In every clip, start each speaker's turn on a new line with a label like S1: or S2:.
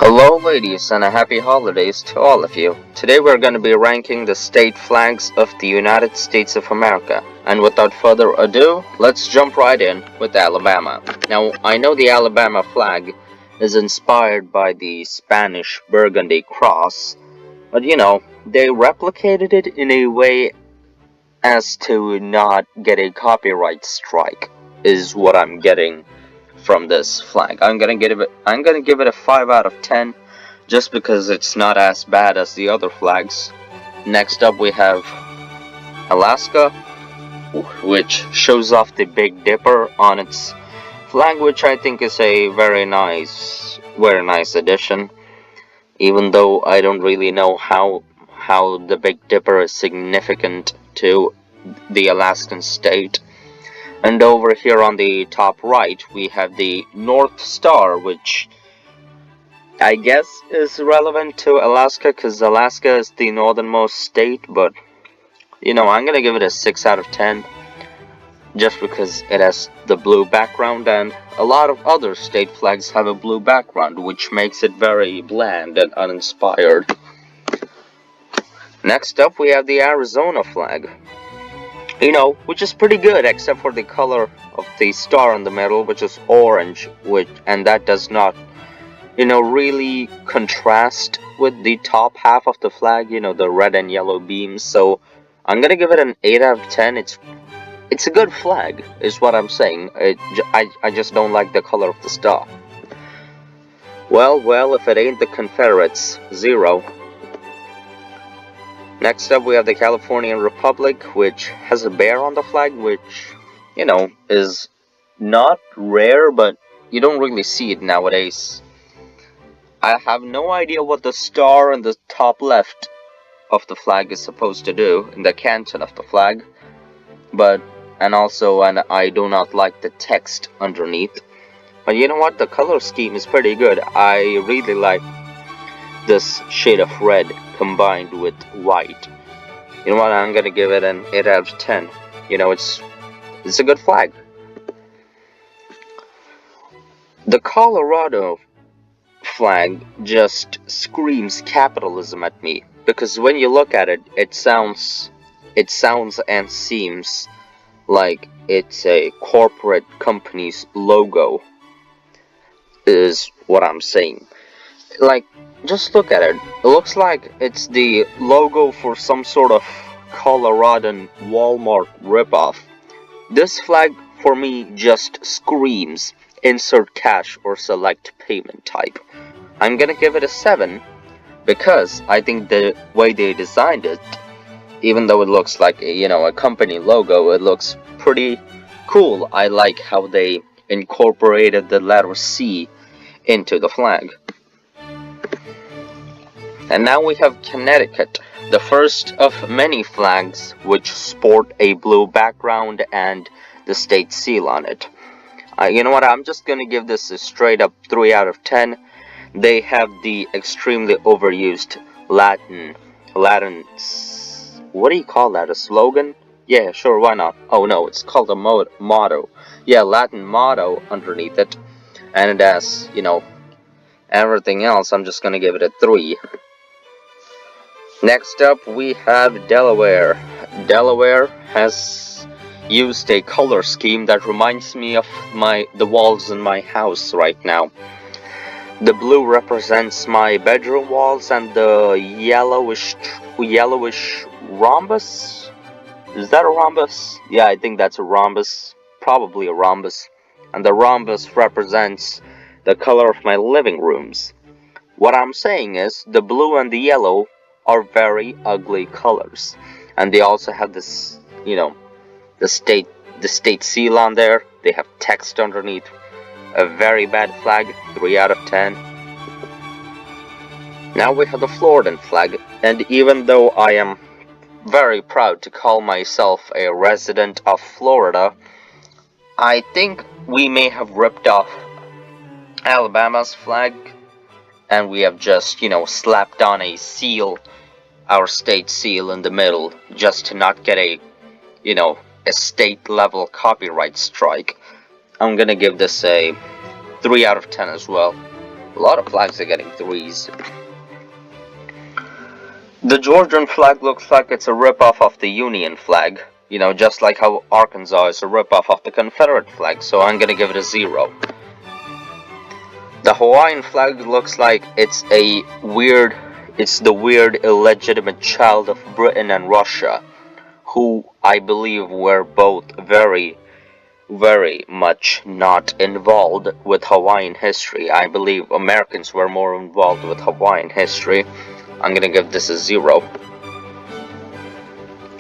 S1: Hello ladies and a happy holidays to all of you. Today we're going to be ranking the state flags of the United States of America. And without further ado, let's jump right in with Alabama. Now, I know the Alabama flag is inspired by the Spanish Burgundy cross, but they replicated it in a way as to not get a copyright strike, is what I'm getting from this flag. I'm gonna give it a 5 out of 10 just because it's not as bad as the other flags. Next up we have Alaska, which shows off the Big Dipper on its flag, which I think is a very nice addition, even though I don't really know how the Big Dipper is significant to the Alaskan state. And over here on the top right, we have the North Star, which I guess is relevant to Alaska because Alaska is the northernmost state, but I'm gonna give it a 6 out of 10 just because it has the blue background, and a lot of other state flags have a blue background, which makes it very bland and uninspired. Next up, we have the Arizona flag. Which is pretty good, except for the color of the star in the middle, which is orange, and that does not, really contrast with the top half of the flag, the red and yellow beams. So I'm gonna give it an 8 out of 10. It's a good flag, is what I'm saying. I just don't like the color of the star. Well, if it ain't the Confederates, 0. Next up, we have the Californian Republic, which has a bear on the flag, which, is not rare, but you don't really see it nowadays. I have no idea what the star in the top left of the flag is supposed to do, in the canton of the flag, and I do not like the text underneath. But you know what, the color scheme is pretty good. I really like this shade of red combined with white. You know what, I'm gonna give it an 8 out of 10. It's a good flag. The Colorado flag just screams capitalism at me, because when you look at it, it sounds and seems like it's a corporate company's logo, is what I'm saying. Like, just look at it. It looks like it's the logo for some sort of Coloradan Walmart ripoff. This flag, for me, just screams insert cash or select payment type. I'm gonna give it a 7 because I think the way they designed it, even though it looks like a company logo, it looks pretty cool. I like how they incorporated the letter C into the flag. And now we have Connecticut, the first of many flags which sport a blue background and the state seal on it. You know what, I'm just gonna give this a straight up 3 out of 10. They have the extremely overused Latin, what do you call that, a slogan? Yeah, sure, why not? Oh no, it's called a motto. Yeah, Latin motto underneath it. And it has, everything else. I'm just gonna give it a 3. Next up, we have Delaware. Delaware has used a color scheme that reminds me of the walls in my house right now. The blue represents my bedroom walls, and the yellowish rhombus. Is that a rhombus? Yeah, I think that's a rhombus. Probably a rhombus. And the rhombus represents the color of my living rooms. What I'm saying is, the blue and the yellow are very ugly colors, and they also have this, the state seal on there. They have text underneath. A very bad flag, 3 out of 10. Now we have the Floridan flag, and even though I am very proud to call myself a resident of Florida, I think we may have ripped off Alabama's flag, and we have just, slapped on a seal, our state seal in the middle, just to not get a state level copyright strike. I'm gonna give this a 3 out of 10 as well. A lot of flags are getting 3s. The Georgian flag looks like it's a ripoff of the Union flag. You know, just like how Arkansas is a ripoff of the Confederate flag, so I'm gonna give it a 0. The Hawaiian flag looks like it's the weird illegitimate child of Britain and Russia, who I believe were both very, very much not involved with Hawaiian history. I believe Americans were more involved with Hawaiian history. I'm gonna give this a 0.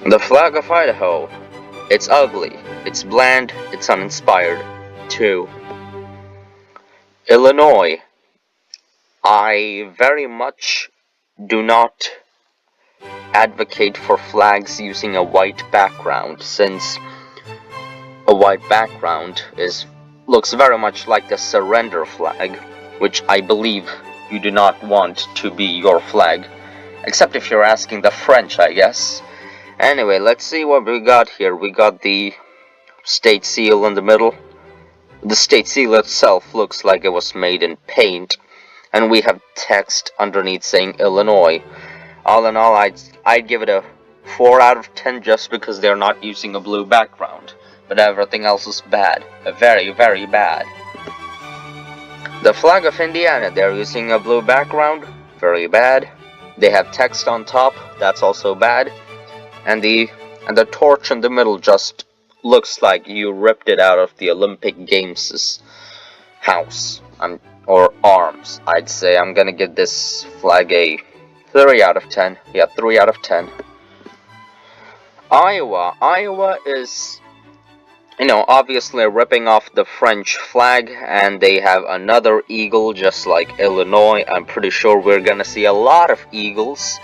S1: The flag of Idaho. It's ugly, it's bland, it's uninspired. 2. Illinois. I very much do not advocate for flags using a white background, since a white background looks very much like the surrender flag, which I believe you do not want to be your flag, except if you're asking the French, I guess. Anyway, let's see what we got here. We got the state seal in the middle. The state seal itself looks like it was made in paint, and we have text underneath saying Illinois. All in all, I'd give it a 4 out of 10 just because they're not using a blue background, but everything else is bad. Very, very bad. The flag of Indiana, they're using a blue background. Very bad. They have text on top. That's also bad. And the torch in the middle just looks like you ripped it out of the Olympic Games' house, or arms, I'd say. I'm gonna give this flag a 3 out of 10. Yeah, 3 out of 10. Iowa is, obviously ripping off the French flag, and they have another eagle just like Illinois. I'm pretty sure we're gonna see a lot of eagles,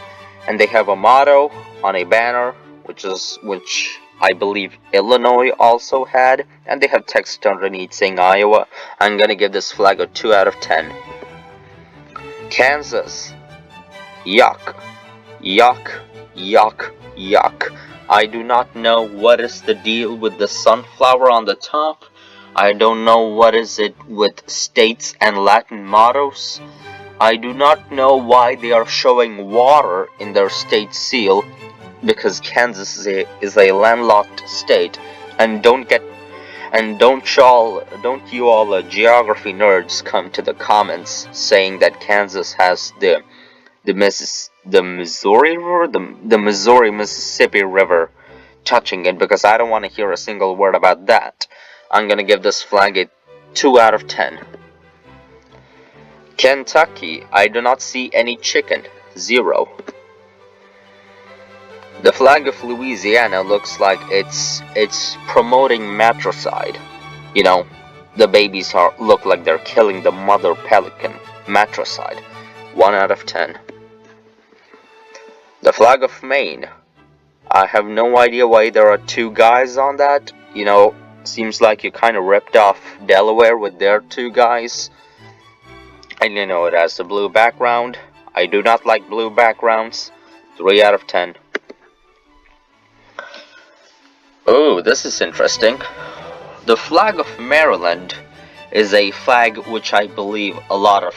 S1: and they have a motto on a banner, which I believe Illinois also had, and they have text underneath saying Iowa. I'm gonna give this flag a 2 out of 10. Kansas. Yuck. Yuck. Yuck. Yuck. I do not know what is the deal with the sunflower on the top. I don't know what is it with states and Latin mottos. I do not know why they are showing water in their state seal, because Kansas is a landlocked state, and don't you all geography nerds come to the comments saying that Kansas has the Missouri River, the Missouri Mississippi River touching it, because I don't want to hear a single word about that. I'm gonna give this flag a 2 out of 10. Kentucky, I do not see any chicken. 0. The flag of Louisiana looks like it's promoting matricide. The babies look like they're killing the mother pelican. Matricide. 1 out of 10. The flag of Maine. I have no idea why there are 2 guys on that. Seems like you kind of ripped off Delaware with their 2 guys. And it has the blue background. I do not like blue backgrounds. 3 out of 10. Oh, this is interesting. The flag of Maryland is a flag which I believe a lot of,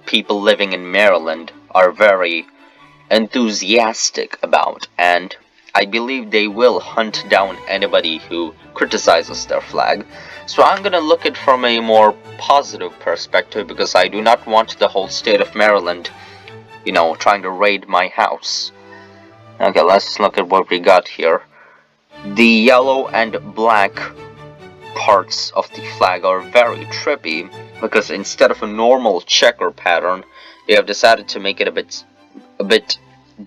S1: people living in Maryland are very enthusiastic about, and I believe they will hunt down anybody who criticizes their flag. So I'm gonna look at it from a more positive perspective, because I do not want the whole state of Maryland, trying to raid my house. Okay, let's look at what we got here. The yellow and black parts of the flag are very trippy, because instead of a normal checker pattern, they have decided to make it a bit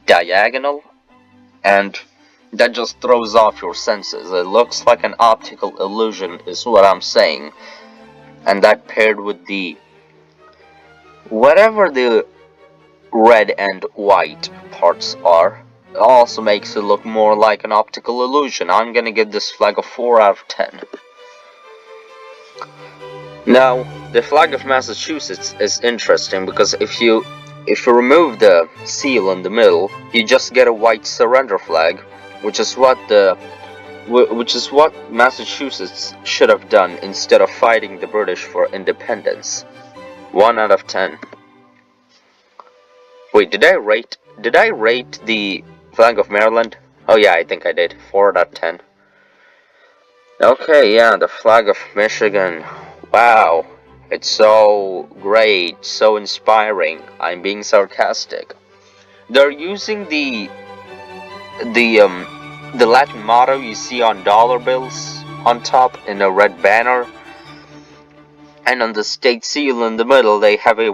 S1: diagonal, and that just throws off your senses. It looks like an optical illusion is what I'm saying. And that paired with whatever the red and white parts are, it also makes it look more like an optical illusion. I'm gonna give this flag a 4 out of 10. Now, the flag of Massachusetts is interesting, because if you remove the seal in the middle, you just get a white surrender flag, which is what Massachusetts should have done instead of fighting the British for independence. 1 out of 10. Wait, did I rate the flag of Maryland? Oh yeah, I think I did. 4 out of 10. Okay, yeah, the flag of Michigan. Wow. It's so great, so inspiring. I'm being sarcastic. They're using the the Latin motto you see on dollar bills on top in a red banner, and on the state seal in the middle they have a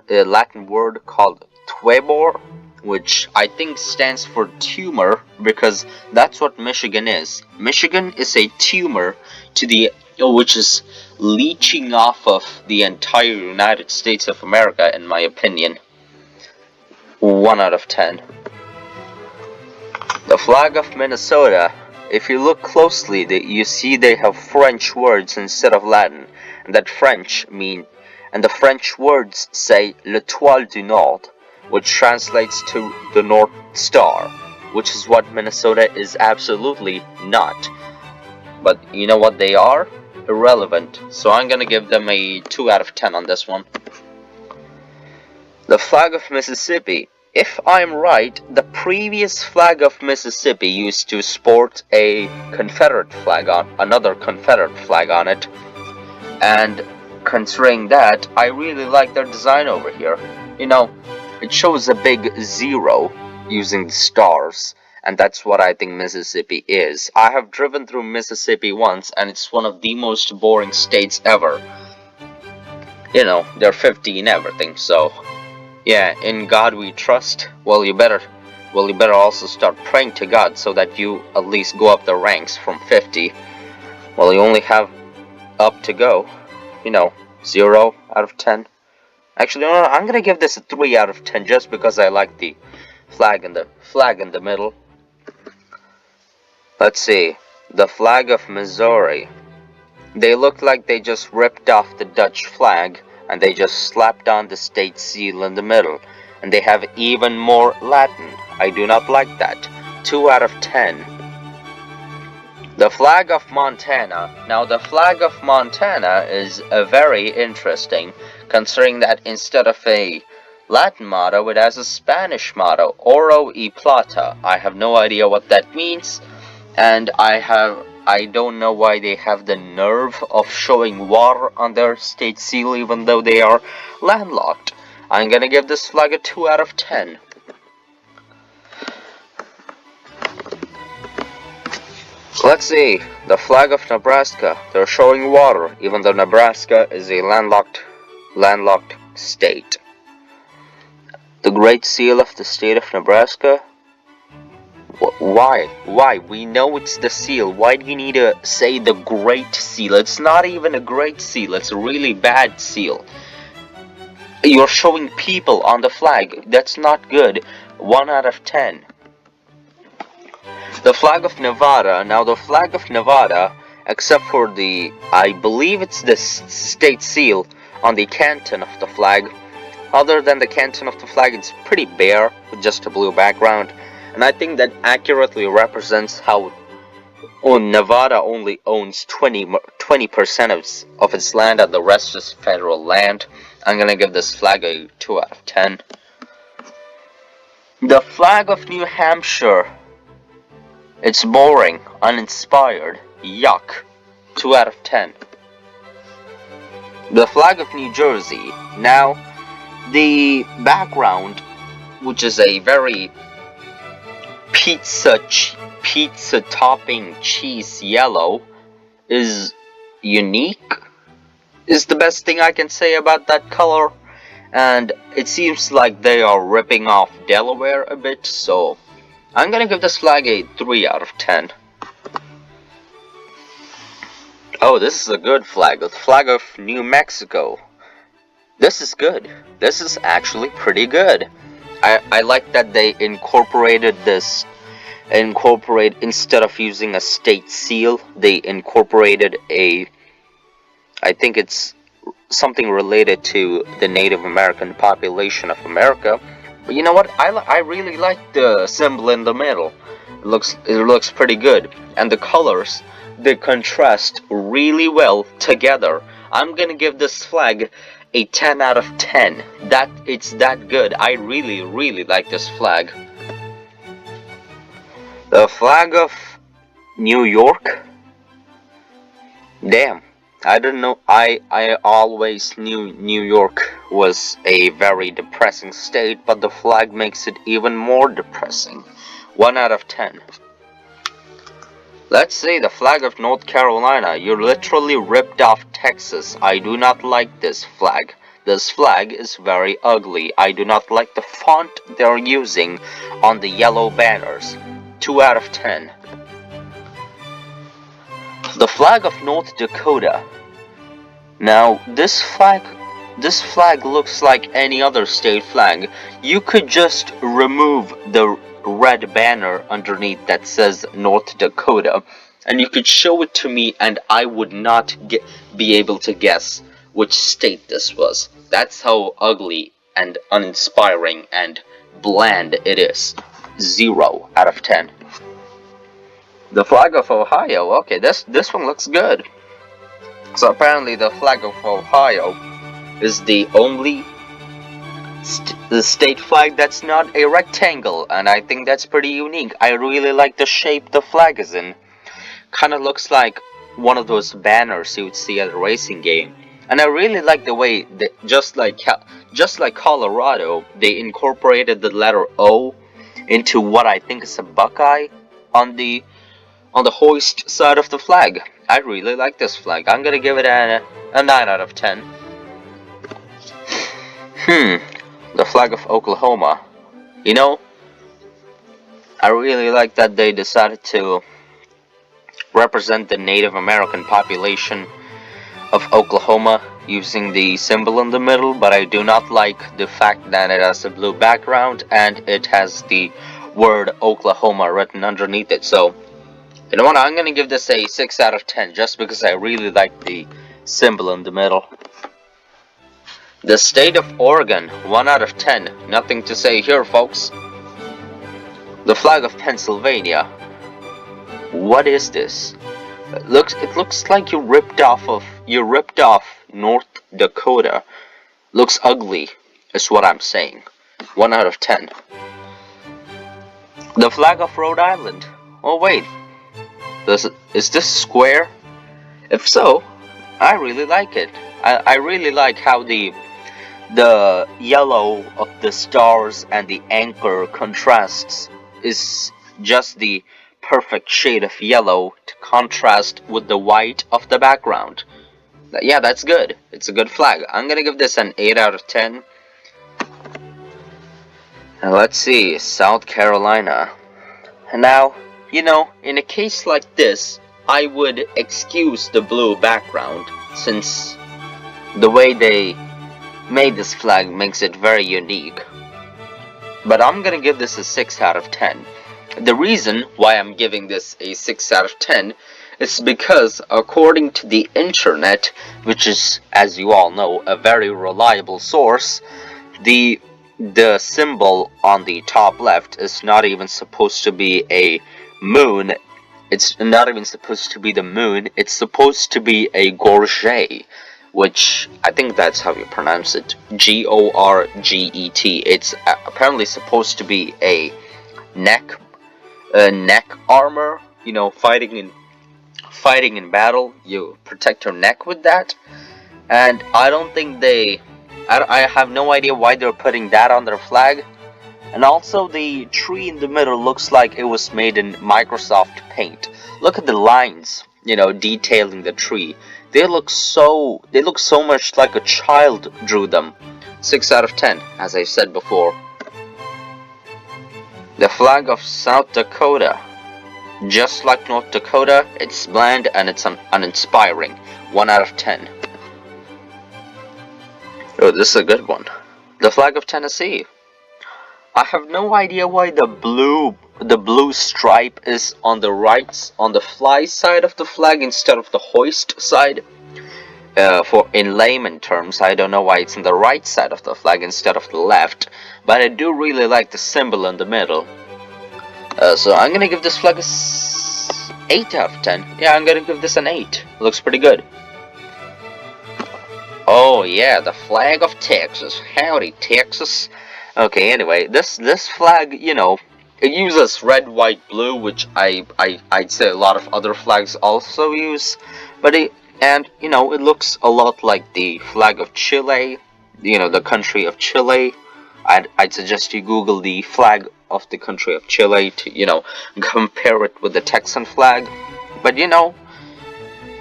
S1: Latin word called tuebor, which I think stands for tumor, because that's what Michigan is. Michigan is a tumor to the which is leeching off of the entire United States of America, in my opinion. 1 out of 10. The flag of Minnesota. If you look closely, you see they have French words instead of Latin, and that French mean, and the French words say L'Étoile du Nord, which translates to the North Star, which is what Minnesota is absolutely not. But you know what they are? Irrelevant. So I'm gonna give them a 2 out of 10 on this one. The flag of Mississippi. If I'm right, the previous flag of Mississippi used to sport a Confederate flag on another Confederate flag on it, and considering that, I really like their design over here. You know, it shows a big zero using the stars, and that's what I think Mississippi is. I have driven through Mississippi once, and it's one of the most boring states ever. You know, they're 50 and everything, so yeah, in God we trust. Well, you better also start praying to God so that you at least go up the ranks from 50. Well, you only have up to go. You know, 0 out of 10. Actually, no, I'm gonna give this a 3 out of 10 just because I like the flag in the middle. Let's see, the flag of Missouri. They look like they just ripped off the Dutch flag and they just slapped on the state seal in the middle, and they have even more Latin. I do not like that. 2 out of 10. The flag of Montana. Now the flag of Montana is very interesting, considering that instead of a Latin motto, it has a Spanish motto, Oro y Plata. I have no idea what that means, and I don't know why they have the nerve of showing water on their state seal even though they are landlocked. I'm gonna give this flag a 2 out of 10. Let's see, the flag of Nebraska. They're showing water even though Nebraska is a landlocked state. The Great Seal of the state of Nebraska. Why? Why? We know it's the seal. Why do you need to say the Great Seal? It's not even a great seal. It's a really bad seal. You're showing people on the flag. That's not good. 1 out of 10. The flag of Nevada. Now the flag of Nevada, except for I believe it's the state seal on the canton of the flag. Other than the canton of the flag, it's pretty bare with just a blue background. And I think that accurately represents how Nevada only owns 20% of its land, and the rest is federal land. I'm gonna give this flag a 2 out of 10. The flag of New Hampshire. It's boring, uninspired, yuck. 2 out of 10. The flag of New Jersey. Now, the background, which is a very pizza topping cheese yellow, is unique, is the best thing I can say about that color, and it seems like they are ripping off Delaware a bit, so I'm gonna give this flag a 3 out of 10. Oh, this is a good flag, the flag of New Mexico. This is good. This is actually pretty good. I like that they incorporated instead of using a state seal, they incorporated I think it's something related to the Native American population of America. But you know what? I really like the symbol in the middle. It looks pretty good, and the colors, they contrast really well together. I'm gonna give this flag a 10 out of 10. It's that good. I really like this flag. The flag of New York? Damn. I don't know. I always knew New York was a very depressing state, but the flag makes it even more depressing. 1 out of 10. Let's see, the flag of North Carolina. You literally ripped off Texas. I do not like this flag. This flag is very ugly. I do not like the font they're using on the yellow banners. 2 out of 10. The flag of North Dakota. Now, this flag looks like any other state flag. You could just remove the red banner underneath that says North Dakota, and you could show it to me and I would not be able to guess which state this was. That's how ugly and uninspiring and bland it is. 0 out of 10. The flag of Ohio. Okay, this one looks good. So apparently the flag of Ohio is the only the state flag that's not a rectangle, and I think that's pretty unique. I really like the shape the flag is in. Kinda looks like one of those banners you would see at a racing game. And I really like the way that just like Colorado, they incorporated the letter O into what I think is a Buckeye on the hoist side of the flag. I really like this flag. I'm gonna give it a 9 out of 10. The flag of Oklahoma. You know, I really like that they decided to represent the Native American population of Oklahoma using the symbol in the middle, but I do not like the fact that it has a blue background and it has the word Oklahoma written underneath it. So, you know what, I'm gonna give this a 6 out of 10 just because I really like the symbol in the middle. The state of Oregon, 1 out of 10. Nothing to say here, folks. The flag of Pennsylvania. What is this? It looks like you ripped off North Dakota. Looks ugly, is what I'm saying. 1 out of 10. The flag of Rhode Island. Oh wait, is this square? If so, I really like it. I really like how the yellow of the stars and the anchor contrasts is just the perfect shade of yellow to contrast with the white of the background. Yeah, that's good. It's a good flag. I'm gonna give this an 8 out of 10. And let's see, South Carolina. Now, you know, in a case like this, I would excuse the blue background, since the way they made this flag makes it very unique. But I'm gonna give this a 6 out of 10. The reason why I'm giving this a 6 out of 10 is because, according to the internet, which is, as you all know, a very reliable source, the symbol on the top left is not even supposed to be a moon. It's not even supposed to be the moon. It's supposed to be a gorget, which I think that's how you pronounce it. Gorget. It's apparently supposed to be a neck armor. You know, fighting in battle, you protect your neck with that. And I don't think I have no idea why they're putting that on their flag. And also, the tree in the middle looks like it was made in Microsoft Paint. Look at the lines, you know, detailing the tree. They look so much like a child drew them. 6 out of 10, as I said before. The flag of South Dakota. Just like North Dakota, it's bland and it's uninspiring. 1 out of 10. Oh, this is a good one. The flag of Tennessee. I have no idea why the blue stripe is on the fly side of the flag instead of the hoist side. For in layman terms, I don't know why it's on the right side of the flag instead of the left, but I do really like the symbol in the middle. So I'm gonna give this flag a 8 out of 10. Yeah, I'm gonna give this an 8. Looks pretty good. Oh yeah, the flag of Texas. Howdy, Texas. Okay, anyway, this flag, it uses red, white, blue, which I'd say a lot of other flags also use, but it looks a lot like the flag of Chile, the country of Chile. I'd suggest you Google the flag of the country of Chile to, compare it with the Texan flag. But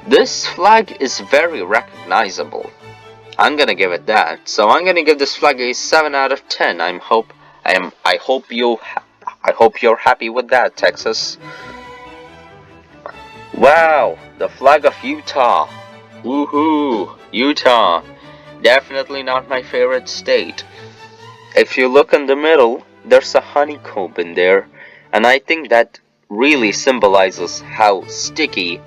S1: this flag is very recognizable. I'm gonna give it that. So I'm gonna give this flag a 7 out of 10. I hope you're happy with that, Texas. Wow, the flag of Utah. Woohoo, Utah. Definitely not my favorite state. If you look in the middle, there's a honeycomb in there, and I think that really symbolizes how sticky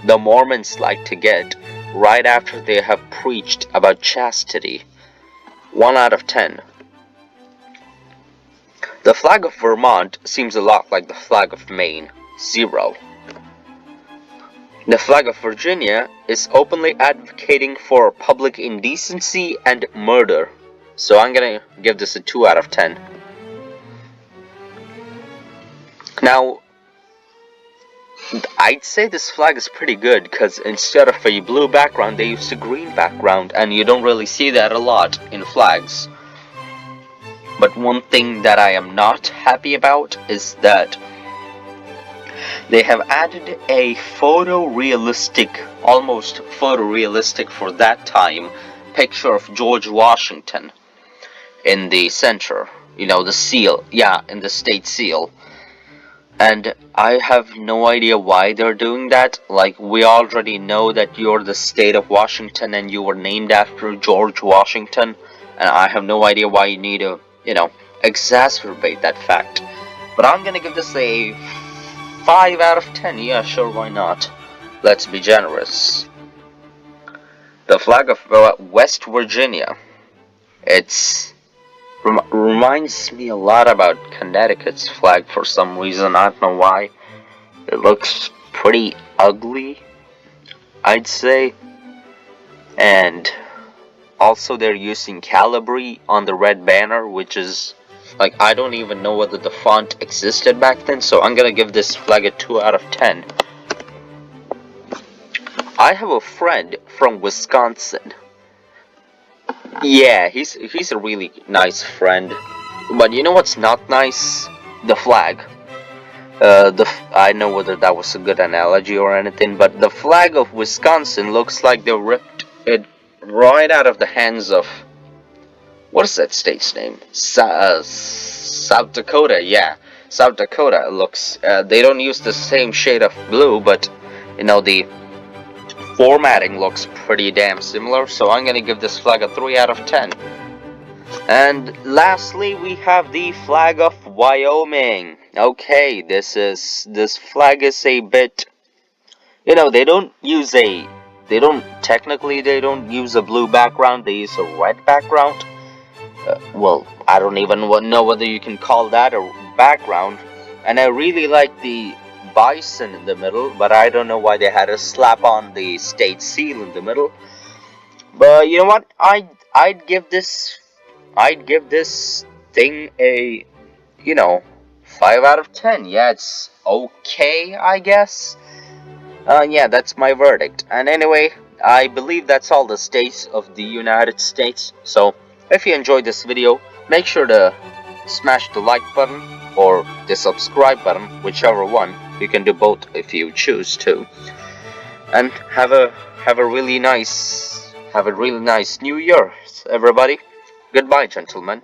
S1: the Mormons like to get right after they have preached about chastity. 1 out of 10. The flag of Vermont seems a lot like the flag of Maine. 0. The flag of Virginia is openly advocating for public indecency and murder. So I'm gonna give this a 2 out of 10. Now, I'd say this flag is pretty good because instead of a blue background, they used a green background, and you don't really see that a lot in flags. But one thing that I am not happy about is that they have added a almost photorealistic for that time, picture of George Washington in the center. The seal, in the state seal. And I have no idea why they're doing that. Like, we already know that you're the state of Washington and you were named after George Washington. And I have no idea why you need to, exacerbate that fact. But I'm gonna give this a 5 out of 10. Yeah, sure, why not? Let's be generous. The flag of West Virginia. It's reminds me a lot about Connecticut's flag for some reason. I don't know why. It looks pretty ugly, I'd say. And also they're using Calibri on the red banner, which is like, I don't even know whether the font existed back then, so I'm gonna give this flag a 2 out of 10. I have a friend from Wisconsin. Yeah, he's a really nice friend. But you know what's not nice? The flag. I know whether that was a good analogy or anything, but the flag of Wisconsin looks like they ripped it right out of the hands of, what is that state's name? South Dakota. Yeah, South Dakota looks. They don't use the same shade of blue, but the formatting looks pretty damn similar. So I'm gonna give this flag a 3 out of 10. And lastly, we have the flag of Wyoming. Okay, this flag is a bit, they don't use a they don't use a blue background. They use a red background. Well, I don't even know whether you can call that a background. And I really like the bison in the middle, but I don't know why they had to slap on the state seal in the middle. But you know what? I'd give this thing a 5 out of 10. Yeah, it's okay, I guess. Yeah, that's my verdict. And anyway, I believe that's all the states of the United States. So if you enjoyed this video, make sure to smash the like button or the subscribe button, whichever one. You can do both if you choose to. And have a really nice New Year, everybody. Goodbye, gentlemen.